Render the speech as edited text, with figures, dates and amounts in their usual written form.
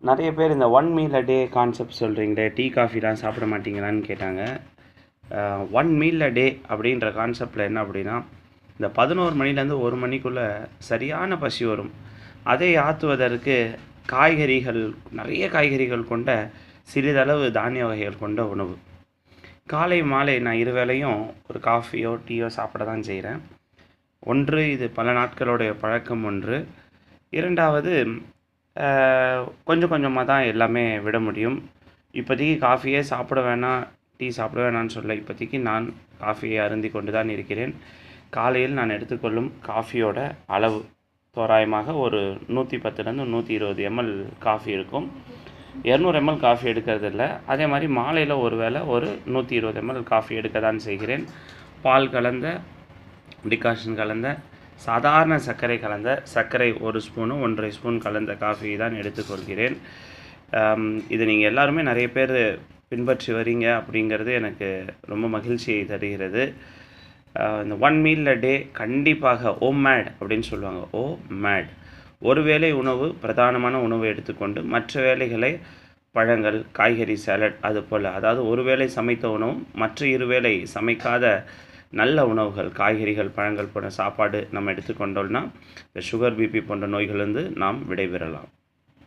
நிறைய பேர் இந்த ஒன் மீல் அ டே கான்செப்ட் சொல்கிறீங்களே, டீ காஃபிலாம் சாப்பிட மாட்டீங்களான்னு கேட்டாங்க. ஒன் மீல் அ டே அப்படின்ற கான்செப்டில் என்ன அப்படின்னா, இந்த 11 மணிலேருந்து 1 மணிக்குள்ளே சரியான பசி வரும். அதை ஆற்றுவதற்கு காய்கறிகள், நிறைய காய்கறிகள் கொண்ட சிறிதளவு தானிய வகைகள் கொண்ட உணவு. காலை மாலை நான் இருவேளையும் ஒரு காஃபியோ டீயோ சாப்பிட தான் செய்கிறேன். ஒன்று, இது பல நாட்களுடைய பழக்கம். ஒன்று, இரண்டாவது, கொஞ்சம் கொஞ்சமாக தான் எல்லாமே விட முடியும். இப்போதைக்கு காஃபியே சாப்பிட வேணாம், டீ சாப்பிட வேணான்னு சொல்ல. இப்போதைக்கு நான் காஃபியை அருந்தி கொண்டு தான் இருக்கிறேன். காலையில் நான் எடுத்துக்கொள்ளும் காஃபியோட அளவு தோராயமாக ஒரு 110லேருந்து 120 ml காஃபி இருக்கும். 200 ml காஃபி எடுக்கிறது இல்லை. அதே மாதிரி மாலையில் ஒரு வேளை ஒரு 120 ml காஃபி எடுக்க தான் செய்கிறேன். பால் கலந்த, டிகாஷன் கலந்த, சாதாரண சர்க்கரை கலந்த, சர்க்கரை 1 ஸ்பூனு 1.5 ஸ்பூன் கலந்த காஃபி தான் எடுத்துக்கொள்கிறேன். இது நீங்கள் எல்லாருமே நிறைய பேர் பின்பற்றி வரீங்க அப்படிங்கிறது எனக்கு ரொம்ப மகிழ்ச்சியை தருகிறது. இந்த ஒன் மீல் அ டே கண்டிப்பாக மேட் அப்படின்னு சொல்லுவாங்க. மேட் ஒரு வேளை உணவு, பிரதானமான உணவு எடுத்துக்கொண்டு மற்ற வேளைகளை பழங்கள், காய்கறி சாலட், அது போல், அதாவது ஒரு வேளை சமைத்த உணவும் மற்ற 2 வேளை சமைக்காத நல்ல உணவுகள், காய்கறிகள், பழங்கள் போன்ற சாப்பாடு நம்ம எடுத்துக்கொண்டோம்னா இந்த சுகர், பிபி போன்ற நோய்களிலிருந்து நாம் விடைபெறலாம்.